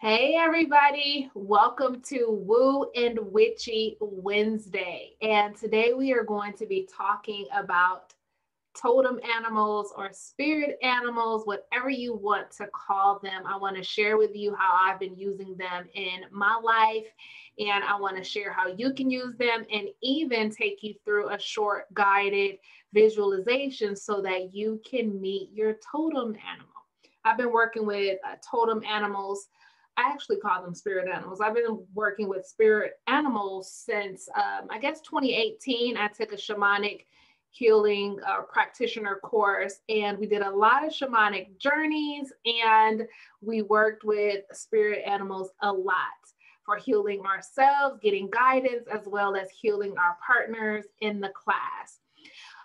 Hey everybody, welcome to Woo and Witchy Wednesday. And today we are going to be talking about totem animals or spirit animals, whatever you want to call them. I want to share with you how I've been using them in my life, and I want to share how you can use them and even take you through a short guided visualization so that you can meet your totem animal. I've been working with totem animals. I actually call them spirit animals. I've been working with spirit animals since, I guess, 2018. I took a shamanic healing practitioner course, and we did a lot of shamanic journeys, and we worked with spirit animals a lot for healing ourselves, getting guidance, as well as healing our partners in the class.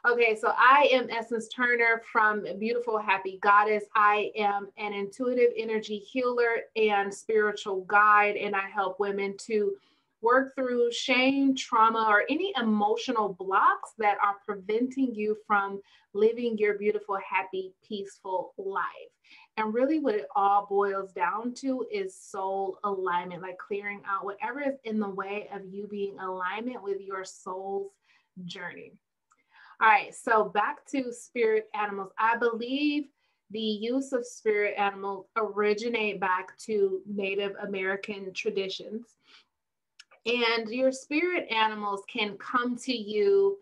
Okay, so I am Essence Turner from Beautiful Happy Goddess. I am an intuitive energy healer and spiritual guide, and I help women to work through shame, trauma, or any emotional blocks that are preventing you from living your beautiful, happy, peaceful life. And really, what it all boils down to is soul alignment, like clearing out whatever is in the way of you being in alignment with your soul's journey. All right, so back to spirit animals. I believe the use of spirit animals originate back to Native American traditions. And your spirit animals can come to you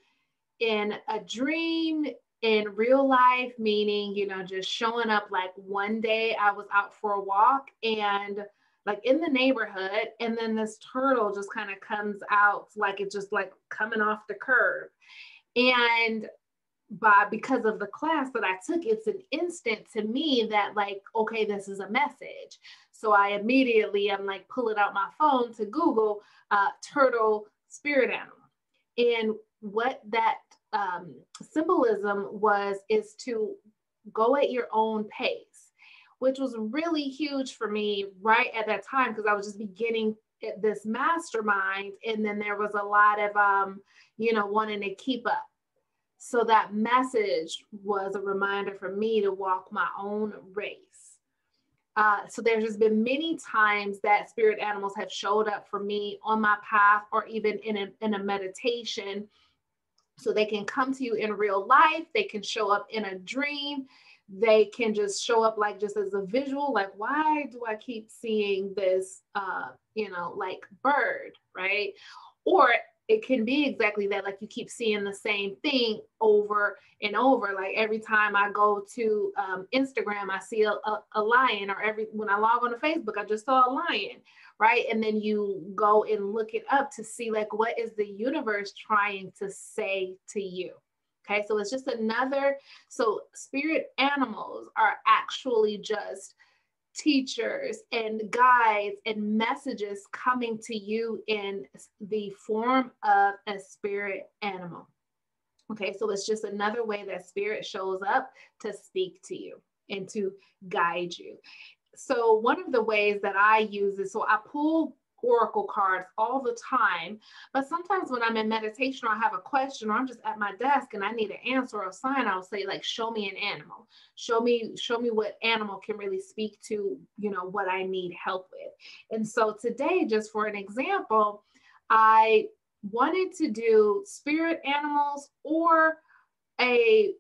in a dream, in real life, meaning, just showing up. Like one day I was out for a walk and like in the neighborhood, and then this turtle just kind of comes out like it's just like coming off the curb. And because of the class that I took, it's an instant to me that like, okay, this is a message. So I immediately am like pulling out my phone to Google turtle spirit animal. And what that symbolism is to go at your own pace, which was really huge for me right at that time because I was just beginning this mastermind. And then there was a lot of, wanting to keep up. So that message was a reminder for me to walk my own race. So there's just been many times that spirit animals have showed up for me on my path or even in a meditation. So they can come to you in real life. They can show up in a dream. They can just show up like just as a visual, like, why do I keep seeing this, like bird, right? Or it can be exactly that, like you keep seeing the same thing over and over. Like every time I go to Instagram, I see a lion, or when I log on to Facebook, I just saw a lion, right? And then you go and look it up to see like, what is the universe trying to say to you? Okay, so it's just so spirit animals are actually just teachers and guides and messages coming to you in the form of a spirit animal. Okay, so it's just another way that spirit shows up to speak to you and to guide you. So one of the ways that I use is, so I pull oracle cards all the time, but sometimes when I'm in meditation or I have a question or I'm just at my desk and I need an answer or a sign, I'll say like, show me an animal. Show me what animal can really speak to, what I need help with. And so today, just for an example, I wanted to do spirit animals or a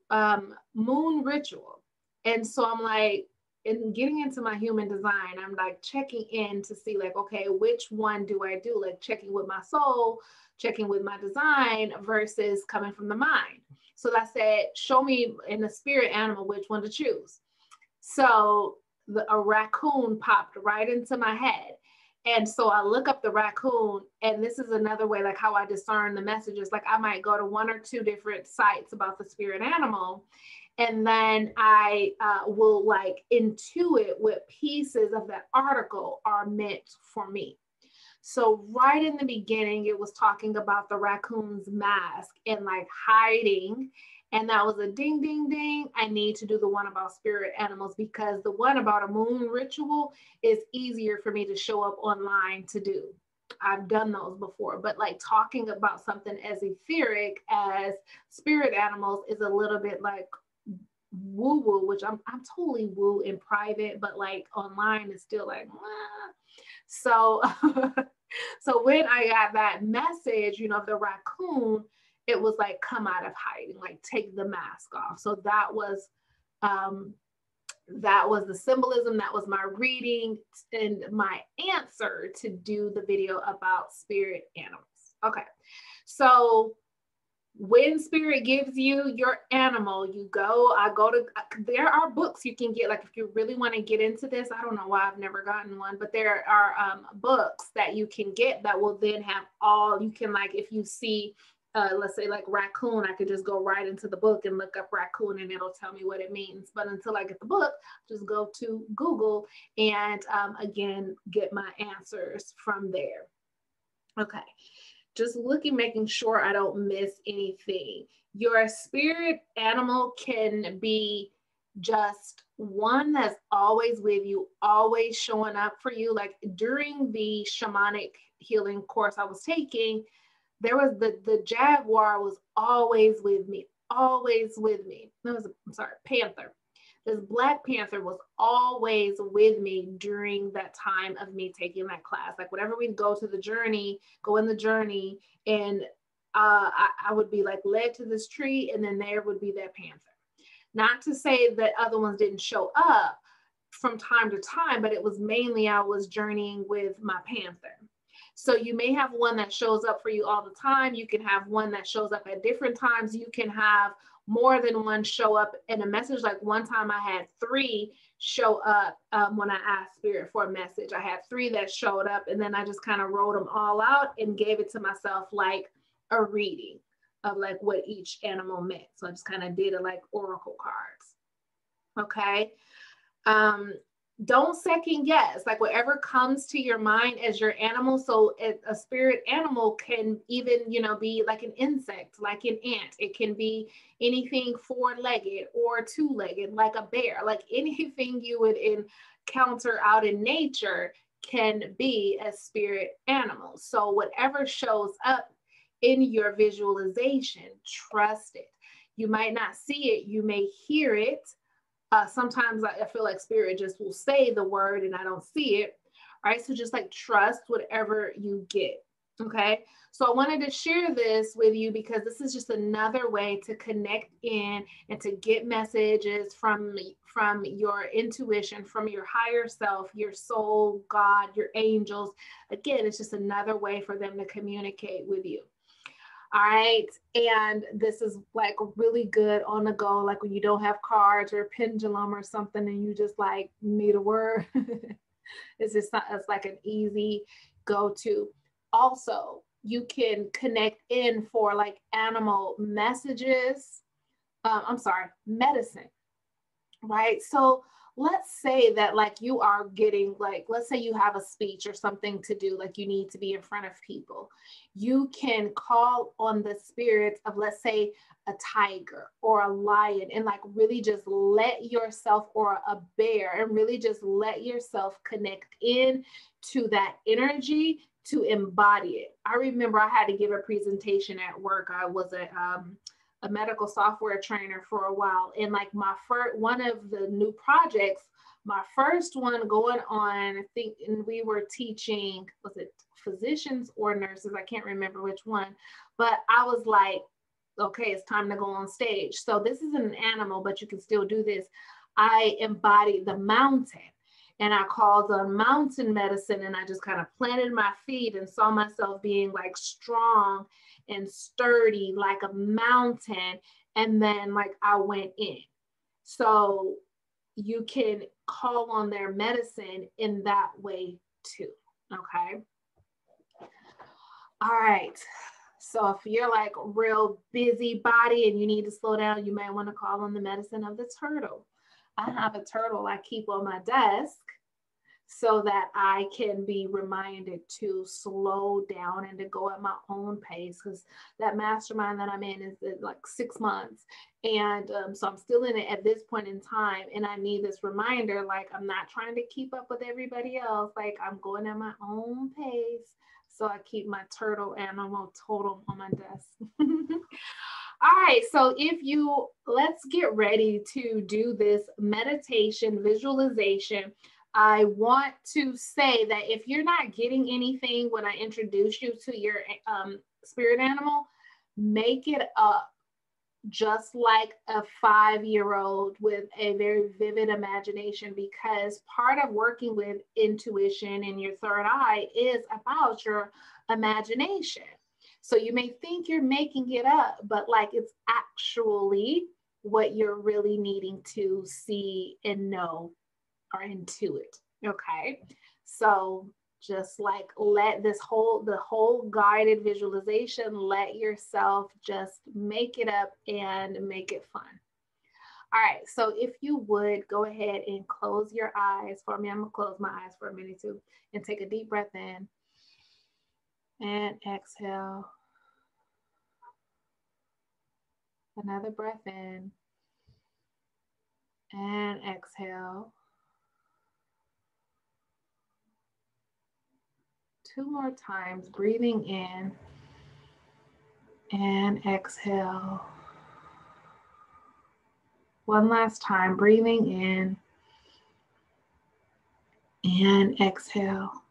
moon ritual. And so I'm like, in getting into my human design, I'm like checking in to see like, okay, which one do I do? Like checking with my soul, checking with my design versus coming from the mind. So I said, show me in the spirit animal, which one to choose. So a raccoon popped right into my head. And so I look up the raccoon, and this is another way, like how I discern the messages. Like I might go to one or two different sites about the spirit animal, and then I will like intuit what pieces of that article are meant for me. So right in the beginning, it was talking about the raccoon's mask and like hiding. And that was a ding, ding, ding. I need to do the one about spirit animals because the one about a moon ritual is easier for me to show up online to do. I've done those before, but like talking about something as etheric as spirit animals is a little bit like woo woo, which I'm totally woo in private, but like online it's still like, "Mwah." So so when I got that message, you know, of the raccoon, it was like come out of hiding, like take the mask off. So um that was the symbolism, that was my reading and my answer to do the video about spirit animals. Okay. So when spirit gives you your animal, there are books you can get, like if you really want to get into this. I don't know why I've never gotten one, but there are books that you can get that will then have all, you can, like if you see let's say like raccoon, I could just go right into the book and look up raccoon and it'll tell me what it means. But until I get the book, just go to Google and again get my answers from there. Okay, just looking, making sure I don't miss anything. Your spirit animal can be just one that's always with you, always showing up for you. Like during the shamanic healing course I was taking, there was the jaguar was always with me, always with me. No, it was, I'm sorry, panther. This black panther was always with me during that time of me taking that class. Like whenever we'd go to the journey, go in the journey, and I would be like led to this tree, and then there would be that panther. Not to say that other ones didn't show up from time to time, but it was mainly I was journeying with my panther. So you may have one that shows up for you all the time. You can have one that shows up at different times. You can have more than one show up in a message. Like one time I had 3 show up when I asked spirit for a message. I had 3 that showed up, and then I just kind of wrote them all out and gave it to myself like a reading of like what each animal meant. So I just kind of did it like oracle cards. Okay. Um, don't second guess, like whatever comes to your mind as your animal. So a spirit animal can even, you know, be like an insect, like an ant. It can be anything 4-legged or 2-legged, like a bear, like anything you would encounter out in nature can be a spirit animal. So whatever shows up in your visualization, trust it. You might not see it, you may hear it. Sometimes I feel like spirit just will say the word and I don't see it. All right. So just like trust whatever you get. Okay. So I wanted to share this with you because this is just another way to connect in and to get messages from your intuition, from your higher self, your soul, God, your angels. Again, it's just another way for them to communicate with you. All right. And this is like really good on the go, like when you don't have cards or a pendulum or something and you just like need a word. It's like an easy go-to. Also, you can connect in for like animal messages. I'm sorry, medicine, right? So let's say that like you are getting like, let's say you have a speech or something to do, like you need to be in front of people. You can call on the spirits of, let's say, a tiger or a lion, and like really just let yourself, or a bear, and really just let yourself connect in to that energy to embody it. I remember I had to give a presentation at work. I was a medical software trainer for a while. And like my first, one of the new projects, my first one going on, I think, and we were teaching, was it physicians or nurses? I can't remember which one, but I was like, okay, it's time to go on stage. So this isn't an animal, but you can still do this. I embodied the mountain. And I called on mountain medicine, and I just kind of planted my feet and saw myself being like strong and sturdy like a mountain. And then like I went in. So you can call on their medicine in that way too. Okay. All right. So if you're like real busy body and you need to slow down, you may want to call on the medicine of the turtle. I have a turtle I keep on my desk so that I can be reminded to slow down and to go at my own pace, because that mastermind that I'm in is like 6 months. And so I'm still in it at this point in time. And I need this reminder, like I'm not trying to keep up with everybody else. Like I'm going at my own pace. So I keep my turtle animal totem on my desk. All right, so let's get ready to do this meditation visualization. I want to say that if you're not getting anything when I introduce you to your spirit animal, make it up just like a 5-year-old with a very vivid imagination, because part of working with intuition and your third eye is about your imagination. So you may think you're making it up, but like it's actually what you're really needing to see and know or intuit. Okay. So just like let the whole guided visualization, let yourself just make it up and make it fun. All right, so if you would go ahead and close your eyes for me. I'm gonna close my eyes for a minute too, and take a deep breath in and exhale. Another breath in and exhale. 2 more times, breathing in and exhale. One last time, breathing in and exhale.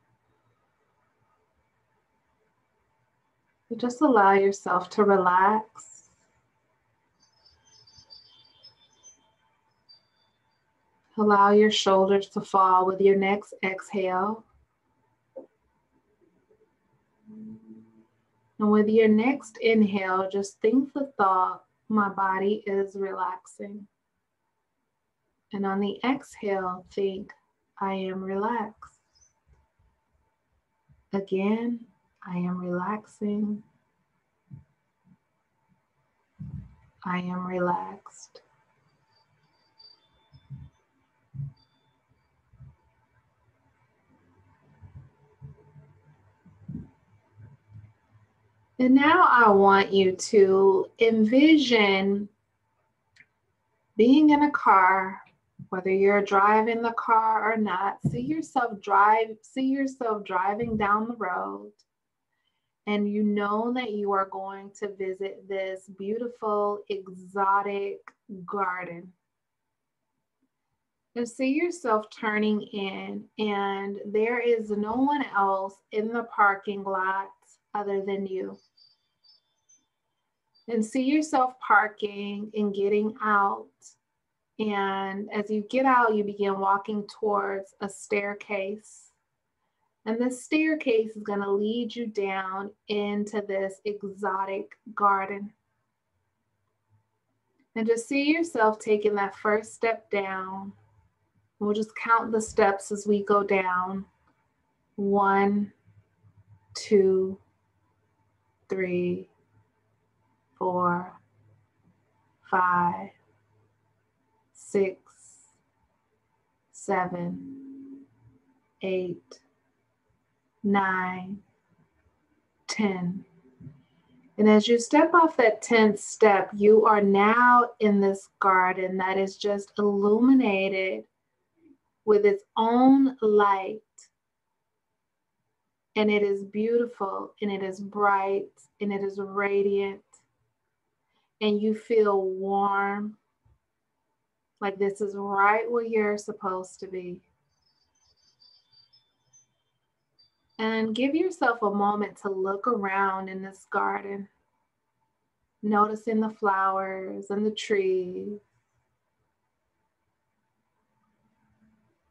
So just allow yourself to relax. Allow your shoulders to fall with your next exhale. And with your next inhale, just think the thought, my body is relaxing. And on the exhale, think, I am relaxed. Again, I am relaxing. I am relaxed. And now I want you to envision being in a car, whether you're driving the car or not. See yourself driving down the road, and you know that you are going to visit this beautiful, exotic garden. And see yourself turning in, and there is no one else in the parking lot other than you. And see yourself parking and getting out. And as you get out, you begin walking towards a staircase. And this staircase is going to lead you down into this exotic garden. And just see yourself taking that first step down. We'll just count the steps as we go down. 1, 2, 3, 4, 5, 6, 7, 8, 9, 10. And as you step off that 10th step, you are now in this garden that is just illuminated with its own light. And it is beautiful, and it is bright, and it is radiant. And you feel warm, like this is right where you're supposed to be. And give yourself a moment to look around in this garden, noticing the flowers and the trees.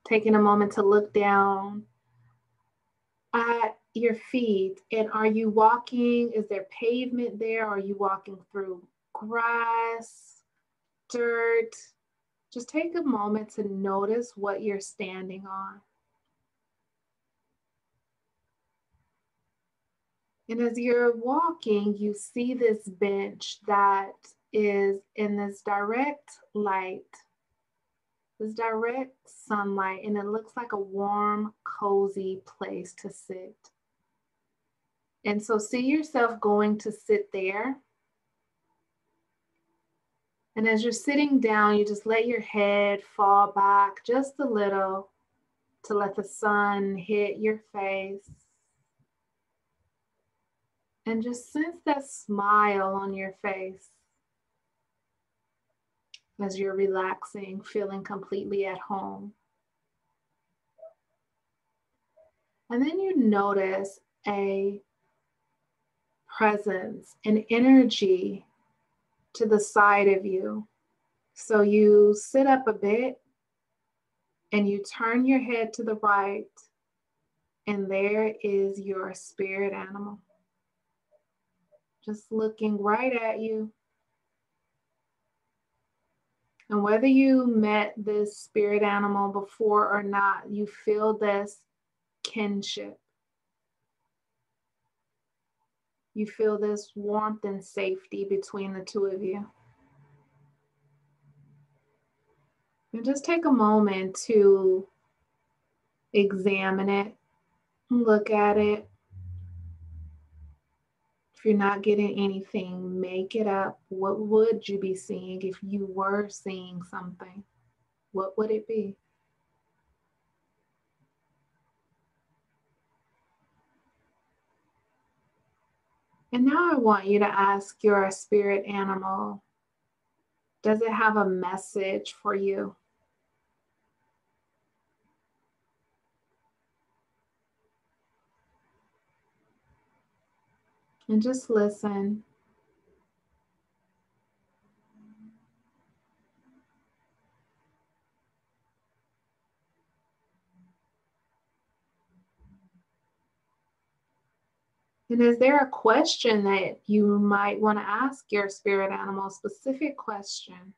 Taking a moment to look down at your feet. And are you walking? Is there pavement there? Are you walking through grass, dirt? Just take a moment to notice what you're standing on. And as you're walking, you see this bench that is in this direct light, this direct sunlight, and it looks like a warm, cozy place to sit. And so see yourself going to sit there. And as you're sitting down, you just let your head fall back just a little to let the sun hit your face. And just sense that smile on your face. as you're relaxing, feeling completely at home. And then you notice a presence, an energy to the side of you. So you sit up a bit and you turn your head to the right, and there is your spirit animal, just looking right at you. And whether you met this spirit animal before or not, you feel this kinship. You feel this warmth and safety between the two of you. And just take a moment to examine it, look at it. If you're not getting anything, make it up. What would you be seeing if you were seeing something? What would it be? And now I want you to ask your spirit animal, does it have a message for you? And just listen. And is there a question that you might want to ask your spirit animal, a specific question?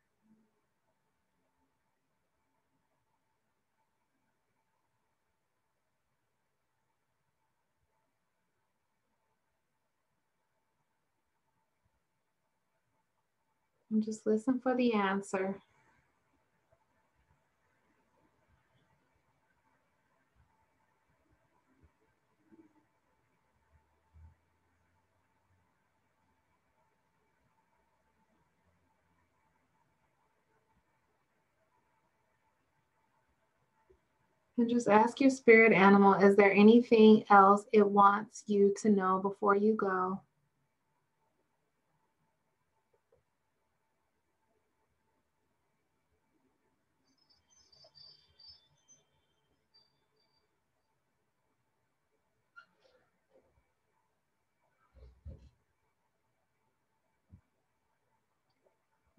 And just listen for the answer. And just ask your spirit animal, is there anything else it wants you to know before you go?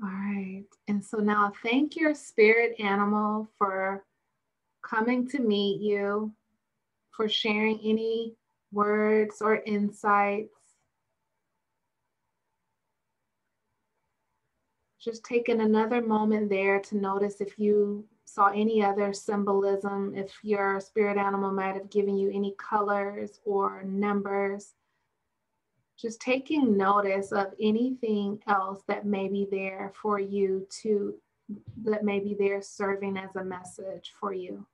All right. And so now thank your spirit animal for coming to meet you, for sharing any words or insights. Just taking another moment there to notice if you saw any other symbolism, if your spirit animal might have given you any colors or numbers. Just taking notice of anything else that may be there for you to, that may be there serving as a message for you.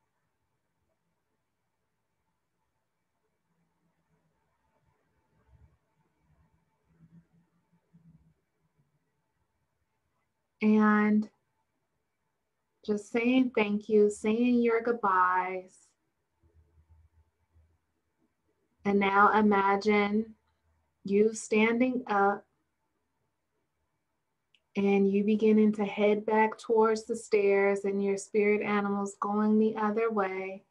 And just saying thank you, saying your goodbyes. And now imagine you standing up and you beginning to head back towards the stairs and your spirit animals going the other way.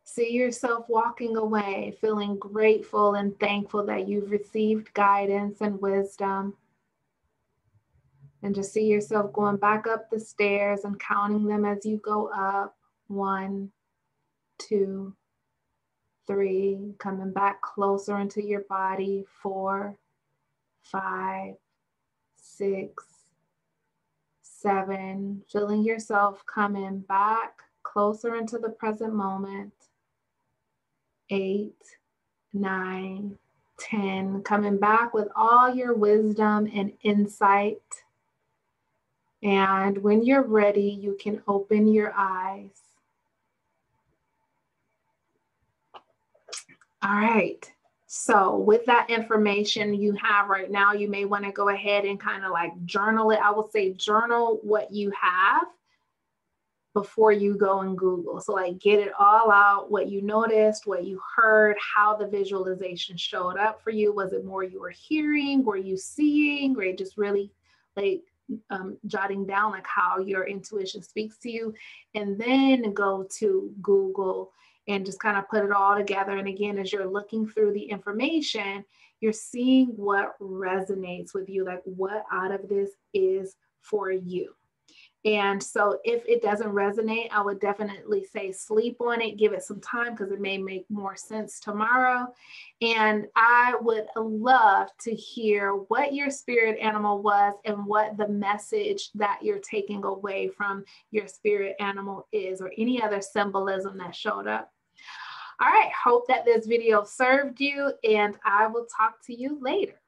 See yourself walking away, feeling grateful and thankful that you've received guidance and wisdom. And just see yourself going back up the stairs and counting them as you go up. 1, 2, 3, coming back closer into your body. 4, 5, 6, 7, feeling yourself coming back closer into the present moment. 8, 9, 10, coming back with all your wisdom and insight. And when you're ready, you can open your eyes. All right. So with that information you have right now, you may want to go ahead and kind of like journal it. I will say journal what you have before you go and Google. So like get it all out, what you noticed, what you heard, how the visualization showed up for you. Was it more you were hearing? Were you seeing? Were you just really like jotting down like how your intuition speaks to you, and then go to Google and just kind of put it all together. And again, as you're looking through the information, you're seeing what resonates with you, like what out of this is for you. And so if it doesn't resonate, I would definitely say sleep on it, give it some time, because it may make more sense tomorrow. And I would love to hear what your spirit animal was and what the message that you're taking away from your spirit animal is, or any other symbolism that showed up. All right, hope that this video served you, and I will talk to you later.